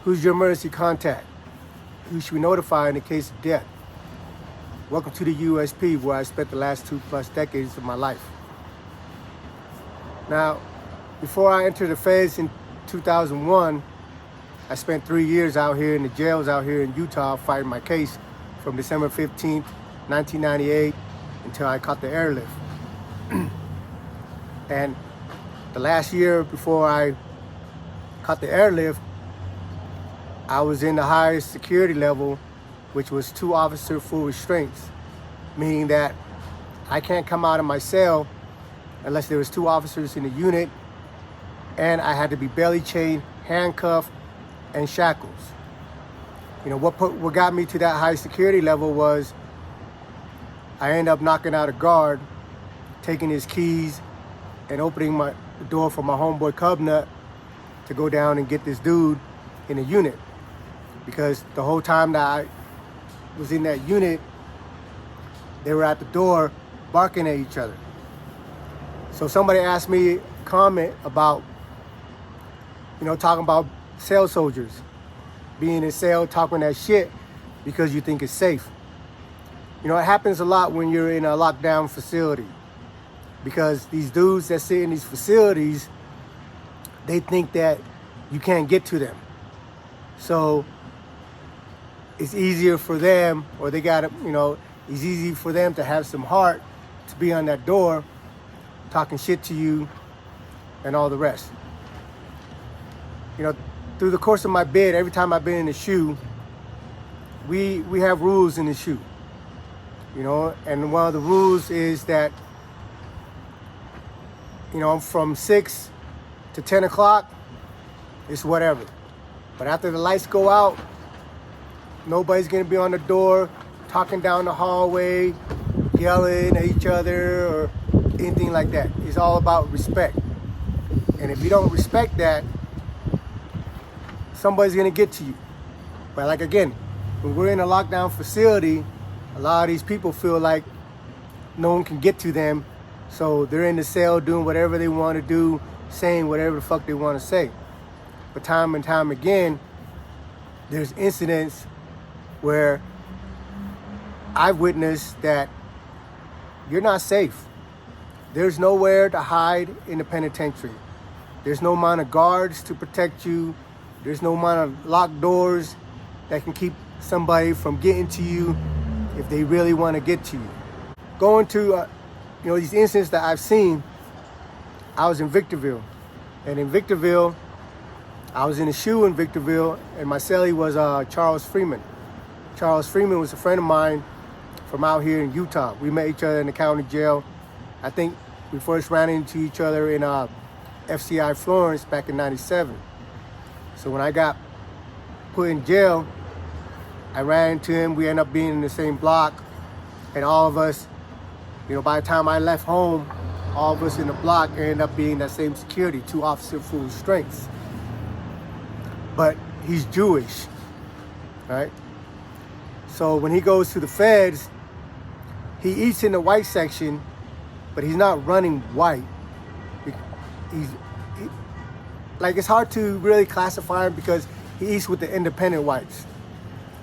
Who's your emergency contact? Who should we notify in the case of death? Welcome to the USP, where I spent the last 2+ decades of my life. Now, before I entered the feds in 2001, I spent 3 years out here in the jails out here in Utah fighting my case from December 15th, 1998 until I caught the airlift. And the last year before I caught the airlift, I was in the highest security level, which was 2 officer full restraints, meaning that I can't come out of my cell unless there was 2 officers in the unit, and I had to be belly chained, handcuffed, and shackles. You know, what got me to that high security level was I ended up knocking out a guard, taking his keys, and opening the door for my homeboy Cubnut to go down and get this dude in a unit. Because the whole time that I was in that unit, they were at the door barking at each other. So somebody asked me a comment about, talking about cell soldiers, being in cell talking that shit because you think it's safe. It happens a lot when you're in a lockdown facility, because these dudes that sit in these facilities, they think that you can't get to them. So it's easier for them, or they got to, it's easy for them to have some heart to be on that door talking shit to you and all the rest. Through the course of my bid, every time I've been in the SHU, we have rules in the SHU. And one of the rules is that, from 6 to 10 o'clock, it's whatever. But after the lights go out, nobody's gonna be on the door talking down the hallway, yelling at each other or anything like that. It's all about respect. And if you don't respect that, somebody's gonna get to you. But like again, when we're in a lockdown facility, a lot of these people feel like no one can get to them, so they're in the cell doing whatever they want to do, saying whatever the fuck they want to say. But time and time again, there's incidents where I've witnessed that you're not safe. There's nowhere to hide in the penitentiary. There's no amount of guards to protect you. There's no amount of locked doors that can keep somebody from getting to you if they really want to get to you. Going to, these incidents that I've seen, I was in Victorville. And in Victorville, I was in a SHU in Victorville, and my cellie was Charles Freeman. Charles Freeman was a friend of mine from out here in Utah. We met each other in the county jail. I think we first ran into each other in FCI Florence back in '97. So when I got put in jail, I ran into him. We ended up being in the same block, and all of us, by the time I left home, all of us in the block ended up being that same security, 2 officer full restraints. But he's Jewish, right? So when he goes to the feds, he eats in the white section, but he's not running white. It's hard to really classify him because he eats with the independent whites.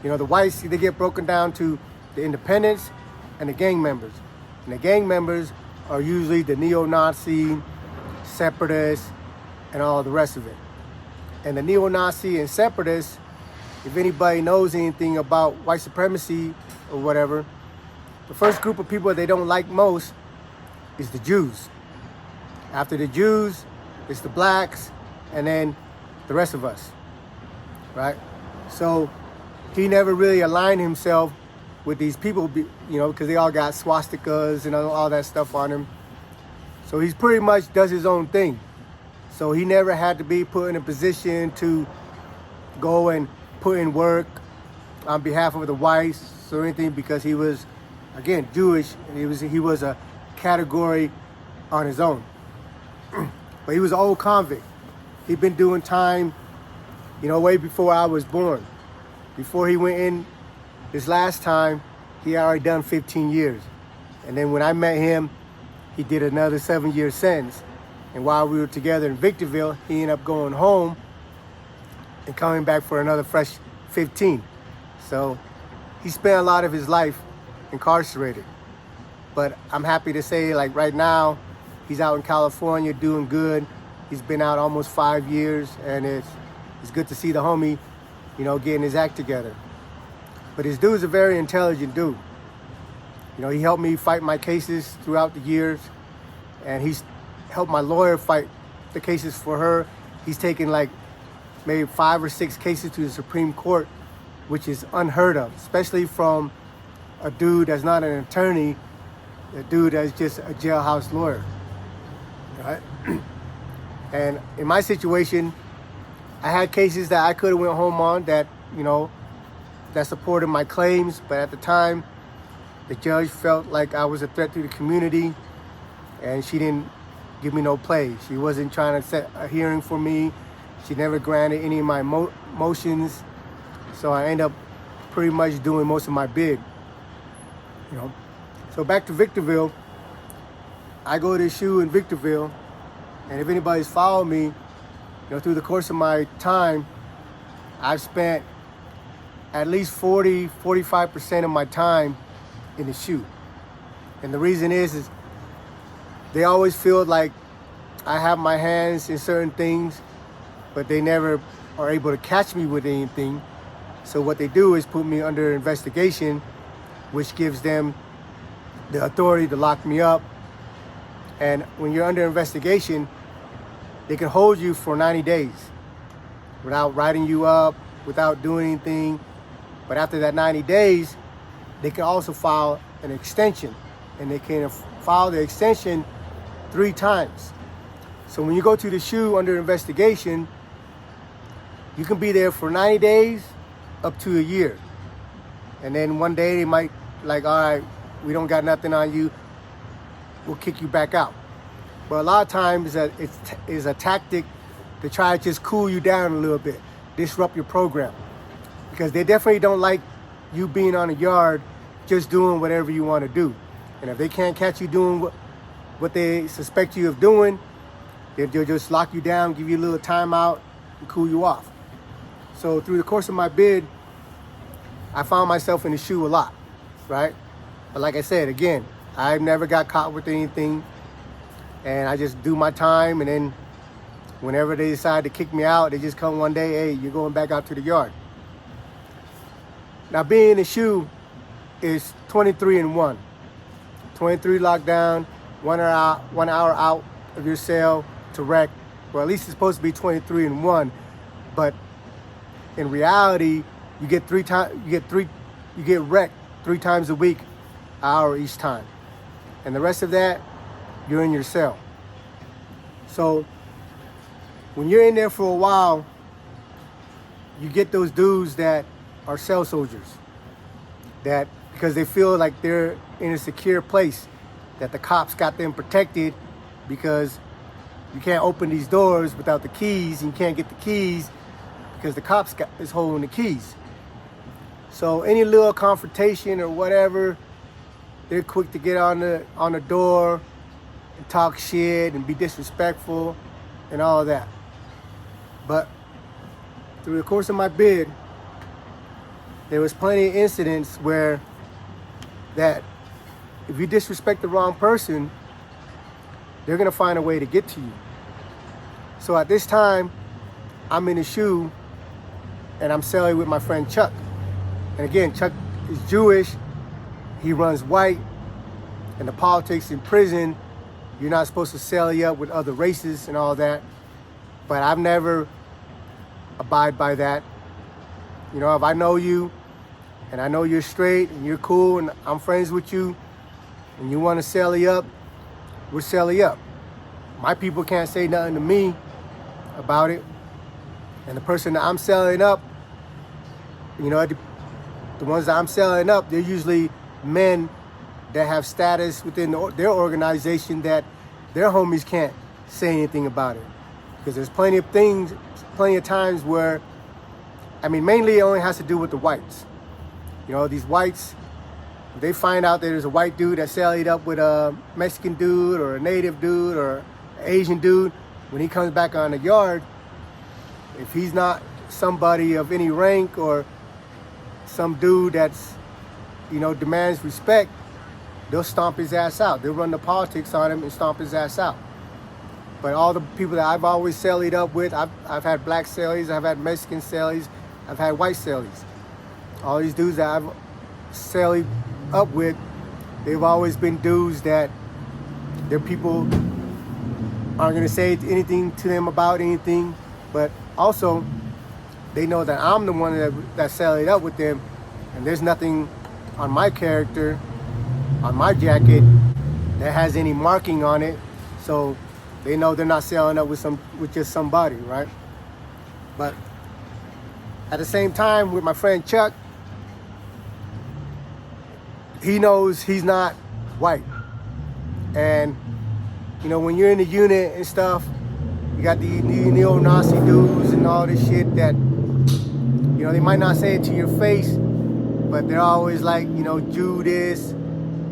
The whites, they get broken down to the independents and the gang members. And the gang members are usually the neo-Nazi, separatists, and all the rest of it. And the neo-Nazi and separatists, if anybody knows anything about white supremacy or whatever, the first group of people they don't like most is the Jews. After the Jews, it's the blacks, and then the rest of us, right? So he never really aligned himself with these people, because they all got swastikas and all that stuff on him. So he's pretty much does his own thing. So he never had to be put in a position to go and put in work on behalf of the whites or anything, because he was, again, Jewish, and he was a category on his own. But he was an old convict. He'd been doing time, way before I was born. Before he went in this last time, he had already done 15 years. And then when I met him, he did another 7-year sentence. And while we were together in Victorville, he ended up going home and coming back for another fresh 15. So he spent a lot of his life incarcerated. But I'm happy to say, like right now, he's out in California doing good. He's been out almost 5 years, and it's good to see the homie, getting his act together. But this dude's a very intelligent dude. He helped me fight my cases throughout the years, and he's helped my lawyer fight the cases for her. He's taken like maybe 5 or 6 cases to the Supreme Court, which is unheard of, especially from a dude that's not an attorney, a dude that's just a jailhouse lawyer, right? And in my situation, I had cases that I could have went home on that, that supported my claims, but at the time, the judge felt like I was a threat to the community, and she didn't give me no play. She wasn't trying to set a hearing for me. She never granted any of my motions, so I end up pretty much doing most of my bid. So back to Victorville, I go to the SHU in Victorville, and if anybody's followed me, through the course of my time, I've spent at least 45% of my time in the SHU. And the reason is they always feel like I have my hands in certain things, but they never are able to catch me with anything. So what they do is put me under investigation, which gives them the authority to lock me up. And when you're under investigation, they can hold you for 90 days without writing you up, without doing anything. But after that 90 days, they can also file an extension, and they can file the extension 3 times. So when you go to the SHU under investigation, you can be there for 90 days up to a year. And then one day they might all right, we don't got nothing on you, we'll kick you back out. But a lot of times it's a tactic to try to just cool you down a little bit, disrupt your program. Because they definitely don't like you being on the yard just doing whatever you want to do. And if they can't catch you doing what they suspect you of doing, they'll just lock you down, give you a little timeout, and cool you off. So through the course of my bid, I found myself in the SHU a lot, right? But like I said, again, I've never got caught with anything, and I just do my time, and then whenever they decide to kick me out, they just come one day, hey, you're going back out to the yard. Now being in the SHU is 23-1. 23 lockdown, 1 hour out of your cell to rec. Well, at least it's supposed to be 23-1, but in reality, you get wrecked 3 times a week, an hour each time. And the rest of that, you're in your cell. So when you're in there for a while, you get those dudes that are cell soldiers, that because they feel like they're in a secure place, that the cops got them protected because you can't open these doors without the keys, and you can't get the keys because the cops is holding the keys. So any little confrontation or whatever, they're quick to get on the door and talk shit and be disrespectful and all of that. But through the course of my bid, there was plenty of incidents where that if you disrespect the wrong person, they're gonna find a way to get to you. So at this time, I'm in the SHU and I'm celling with my friend Chuck. And again, Chuck is Jewish, he runs white, and the politics in prison, you're not supposed to celly up with other races and all that. But I've never abide by that. If I know you and I know you're straight and you're cool and I'm friends with you and you want to celly up, we're celly up. My people can't say nothing to me about it. And the person that I'm selling up, the ones that I'm selling up, they're usually men that have status within their organization that their homies can't say anything about it. Because there's plenty of times where, mainly it only has to do with the whites. These whites, if they find out that there's a white dude that sallied up with a Mexican dude or a native dude or an Asian dude, when he comes back on the yard, if somebody of any rank or some dude that's, demands respect, they'll stomp his ass out. They'll run the politics on him and stomp his ass out. But all the people that I've always cellied up with, I've had black cellies, I've had Mexican cellies, I've had white cellies. All these dudes that I've cellied up with, they've always been dudes that their people aren't going to say anything to them about anything, but also they know that I'm the one that cellied up with them, and there's nothing on my character, on my jacket, that has any marking on it, so they know they're not selling up with just somebody, right? But at the same time, with my friend Chuck, he knows he's not white. And when you're in the unit and stuff, you got the neo-Nazi dudes and all this shit that, they might not say it to your face, but they're always like, Jew this,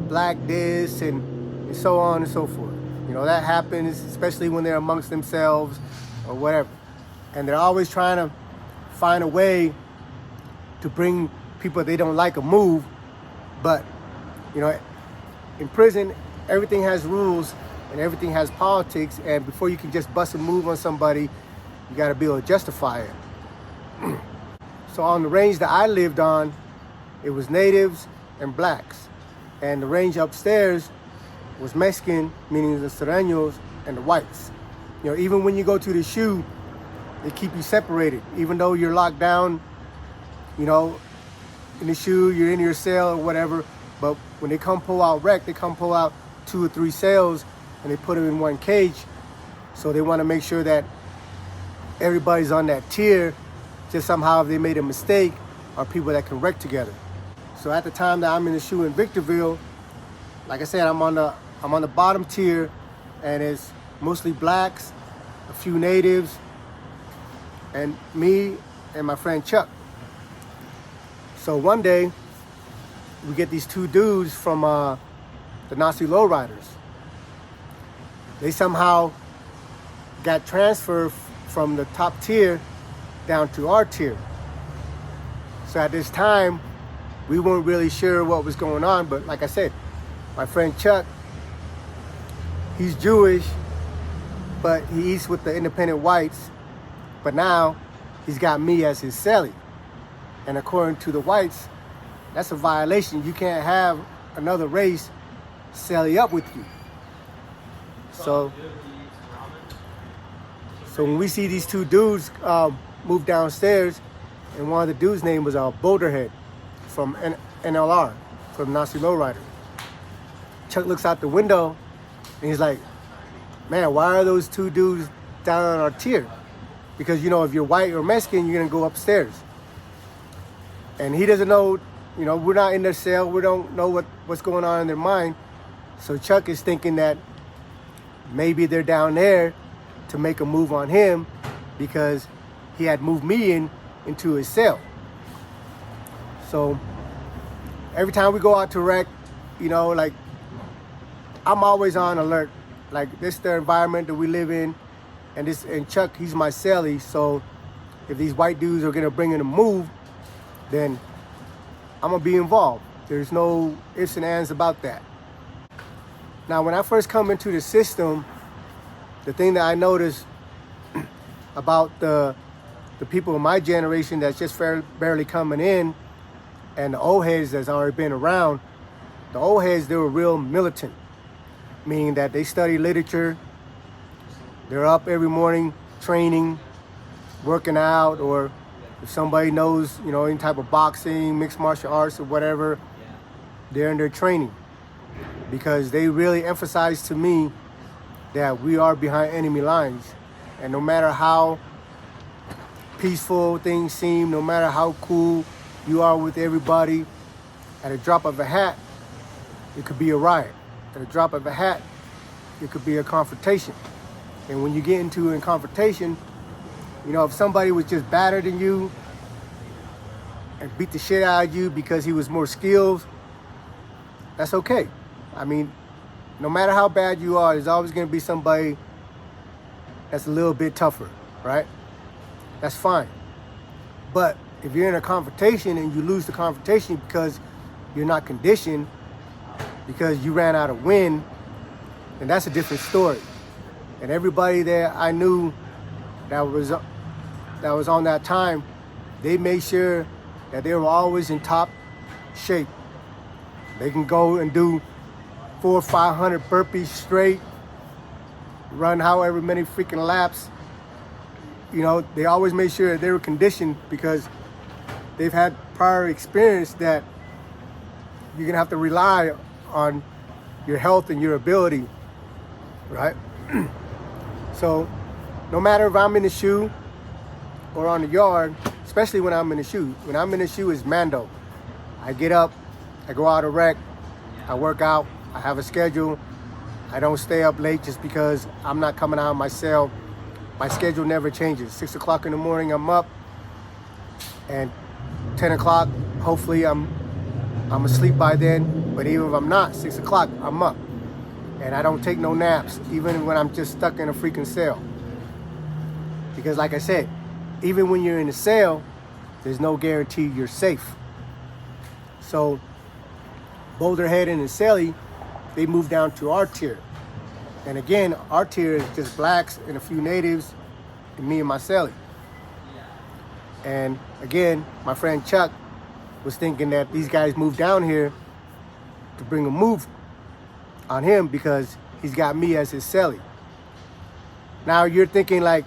black this, and so on and so forth. That happens, especially when they're amongst themselves or whatever. And they're always trying to find a way to bring people they don't like a move. But, in prison, everything has rules and everything has politics. And before you can just bust a move on somebody, you got to be able to justify it. So on the range that I lived on, it was natives and blacks. And the range upstairs was Mexican, meaning the Sureños and the whites. Even when you go to the shoe, they keep you separated. Even though you're locked down, in the shoe, you're in your cell or whatever. But when they come pull out rec, they come pull out 2 or 3 cells and they put them in one cage. So they want to make sure that everybody's on that tier. Just somehow if they made a mistake, are people that can rec together. So at the time that I'm in the shoe in Victorville, like I said, I'm on the bottom tier, and it's mostly blacks, a few natives, and me and my friend Chuck. So one day, we get these 2 dudes from the Nazi lowriders. They somehow got transferred from the top tier down to our tier. So at this time, we weren't really sure what was going on, but like I said, my friend Chuck, he's Jewish, but he eats with the independent whites, but now he's got me as his cellie. And according to the whites, that's a violation. You can't have another race cellie up with you. So when we see these 2 dudes move downstairs, and one of the dudes' name was Boulderhead from NLR, from Nazi Lowrider. Chuck looks out the window and he's like, man, why are those 2 dudes down on our tier? Because, if you're white or Mexican, you're going to go upstairs. And he doesn't know, we're not in their cell. We don't know what's going on in their mind. So Chuck is thinking that maybe they're down there to make a move on him because he had moved me into his cell. So every time we go out to rec, like, I'm always on alert. Like, this is the environment that we live in, and Chuck, he's my cellie. So if these white dudes are gonna bring in a move, then I'm gonna be involved. There's no ifs and ands about that. Now, when I first come into the system, the thing that I noticed about the people of my generation that's just barely coming in, and the old heads that's already been around, the old heads, they were real militant, meaning that they study literature, they're up every morning training, working out, or if somebody knows, any type of boxing, mixed martial arts or whatever, they're in their training. Because they really emphasize to me that we are behind enemy lines. And no matter how peaceful things seem, no matter how cool you are with everybody, at a drop of a hat, it could be a riot. At a drop of a hat, it could be a confrontation. And when you get into a confrontation, if somebody was just better than you and beat the shit out of you because he was more skilled, that's okay. I mean, no matter how bad you are, there's always going to be somebody that's a little bit tougher, right? That's fine. But if you're in a confrontation and you lose the confrontation because you're not conditioned, because you ran out of wind, then that's a different story. And everybody that I knew that was on that time, they made sure that they were always in top shape. They can go and do 400 or 500 burpees straight, run however many freaking laps. You know, they always made sure that they were conditioned because they've had prior experience that you're gonna have to rely on your health and your ability, right? So no matter if I'm in the shoe or on the yard, especially when I'm in the shoe, when I'm in the shoe is Mando. I get up, I go out of rec, I work out, I have a schedule. I don't stay up late just because I'm not coming out of my cell. My schedule never changes. 6 o'clock in the morning, I'm up, and 10 o'clock, hopefully I'm asleep by then. But even if I'm not, 6 o'clock, I'm up. And I don't take no naps, even when I'm just stuck in a freaking cell. Because like I said, even when you're in a cell, there's no guarantee you're safe. So Boulder Head and Celly, they moved down to our tier. And again, our tier is just blacks and a few natives and me and my celly. And again, my friend Chuck was thinking that these guys moved down here to bring a move on him because he's got me as his celly. Now you're thinking like,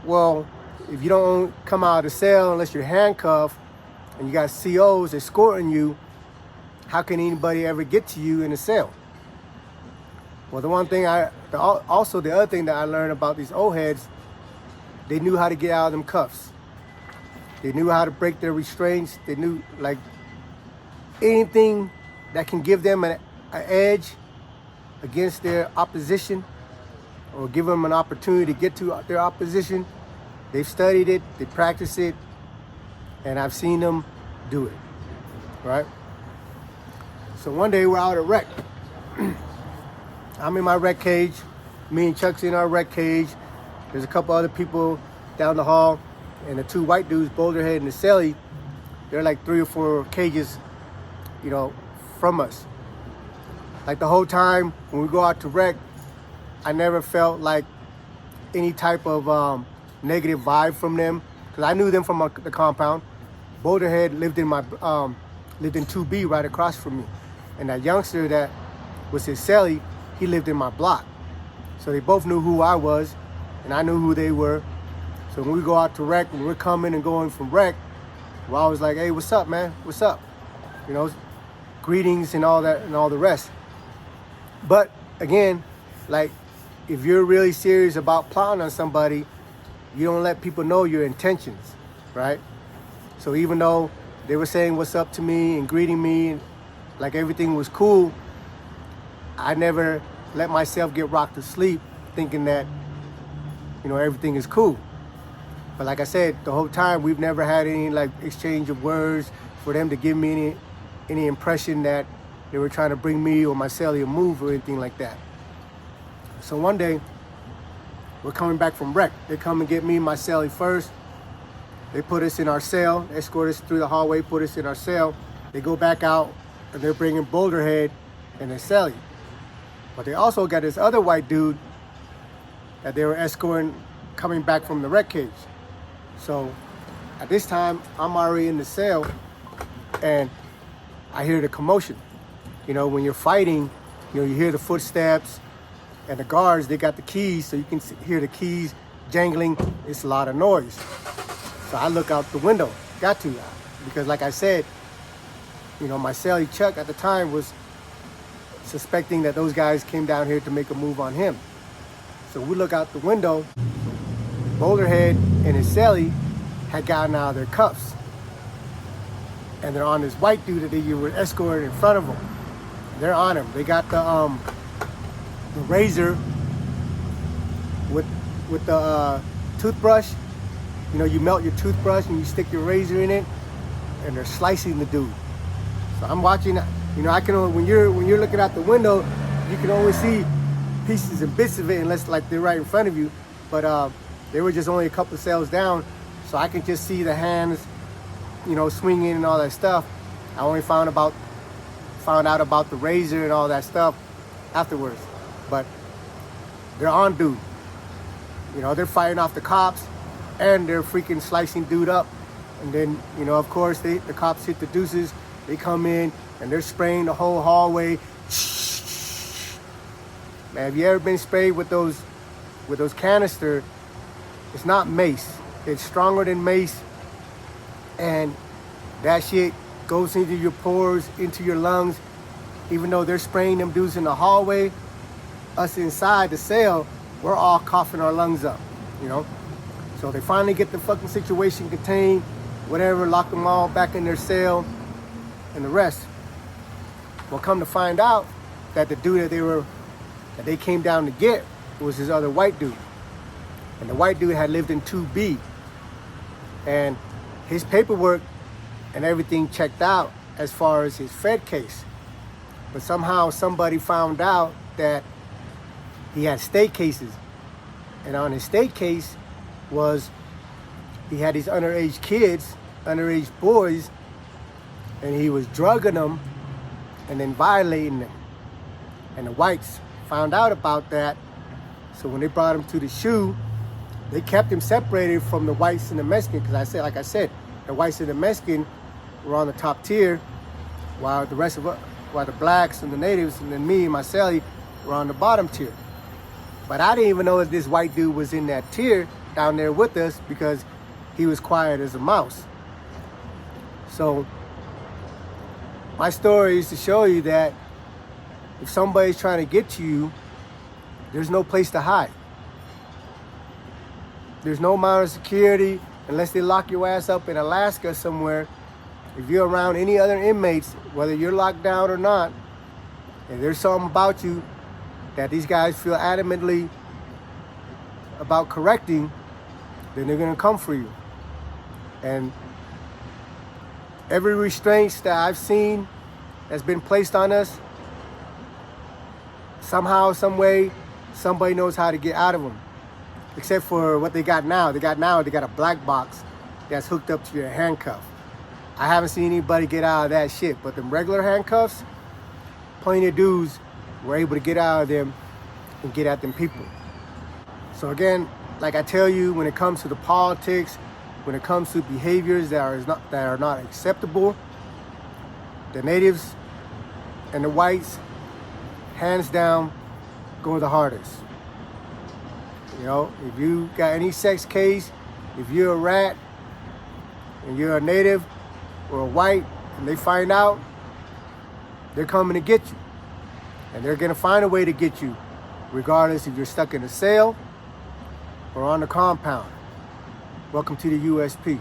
well, if you don't come out of the cell unless you're handcuffed and you got COs escorting you, how can anybody ever get to you in a cell? Well, the other thing that I learned about these old heads, they knew how to get out of them cuffs. They knew how to break their restraints. They knew like anything that can give them an edge against their opposition or give them an opportunity to get to their opposition. They've studied it, they practice it, and I've seen them do it, right? So one day we're out at rec. I'm in my rec cage. Me and Chuck's in our rec cage. There's a couple other people down the hall, and the two white dudes, Boulderhead and the Celly, they're like 3 or 4 cages, you know, from us. Like the whole time when we go out to rec, I never felt like any type of negative vibe from them because I knew them from the compound. Boulderhead lived in 2B right across from me, and that youngster that was his celly, he lived in my block. So they both knew who I was, and I knew who they were. So when we go out to rec, when we're coming and going from rec, well, I was like, hey, what's up, man? What's up? You know, greetings and all that and all the rest. But again, like, if you're really serious about plotting on somebody, you don't let people know your intentions, right? So even though they were saying what's up to me and greeting me, like everything was cool, I never let myself get rocked to sleep thinking that, you know, everything is cool. But like I said, the whole time we've never had any like exchange of words for them to give me any impression that they were trying to bring me or my celly a move or anything like that. So one day, we're coming back from rec. They come and get me and my celly first. They put us in our cell, escort us through the hallway, put us in our cell. They go back out and they're bringing Boulderhead and their celly. But they also got this other white dude that they were escorting coming back from the rec cage. So at this time, I'm already in the cell and I hear the commotion. You know, when you're fighting, you know, you hear the footsteps and the guards, they got the keys, so you can hear the keys jangling. It's a lot of noise. So I look out the window, got to, because like I said, you know, my celly Chuck at the time was suspecting that those guys came down here to make a move on him. So we look out the window, Boulderhead and his celly had gotten out of their cuffs. And they're on this white dude that they were escorting in front of them. They're on him. They got the razor with the toothbrush. You know, you melt your toothbrush and you stick your razor in it, and they're slicing the dude. So I'm watching. You know, I can only, when you're looking out the window, you can only see pieces and bits of it unless like they're right in front of you. But they were just only a couple of cells down, so I can just see the hands swinging and all that stuff. I only found out about the razor and all that stuff afterwards. But they're on dude. They're fighting off the cops, and they're freaking slicing dude up. And then, of course, the cops hit the deuces. They come in, and they're spraying the whole hallway. Man, have you ever been sprayed with those canister? It's not mace. It's stronger than mace. And that shit goes into your pores, into your lungs. Even though they're spraying them dudes in the hallway, us inside the cell, we're all coughing our lungs up, So they finally get the fucking situation contained, whatever, lock them all back in their cell, and the rest. Well, come to find out that the dude that they came down to get was this other white dude. And the white dude had lived in 2B. And his paperwork and everything checked out as far as his Fed case. But somehow somebody found out that he had state cases. And on his state case he had these underage kids, underage boys, and he was drugging them and then violating them. And the whites found out about that. So when they brought him to the SHU, they kept him separated from the whites and the Mexican, because like I said, the whites and the Mexican were on the top tier, while the blacks and the natives and then me and my cellie were on the bottom tier. But I didn't even know that this white dude was in that tier down there with us, because he was quiet as a mouse. So my story is to show you that if somebody's trying to get to you, there's no place to hide. There's no amount of security unless they lock your ass up in Alaska somewhere. If you're around any other inmates, whether you're locked down or not, and there's something about you that these guys feel adamantly about correcting, then they're gonna come for you. And every restraint that I've seen that's been placed on us, somehow, some way, somebody knows how to get out of them. Except for what they got now. They got a black box that's hooked up to your handcuff. I haven't seen anybody get out of that shit. But them regular handcuffs, plenty of dudes were able to get out of them and get at them people. So again, like I tell you, when it comes to the politics, when it comes to behaviors that are not acceptable, the natives and the whites, hands down, go the hardest. If you got any sex case, if you're a rat and you're a native or a white and they find out, they're coming to get you. And they're gonna find a way to get you, regardless if you're stuck in a cell or on the compound. Welcome to the USP.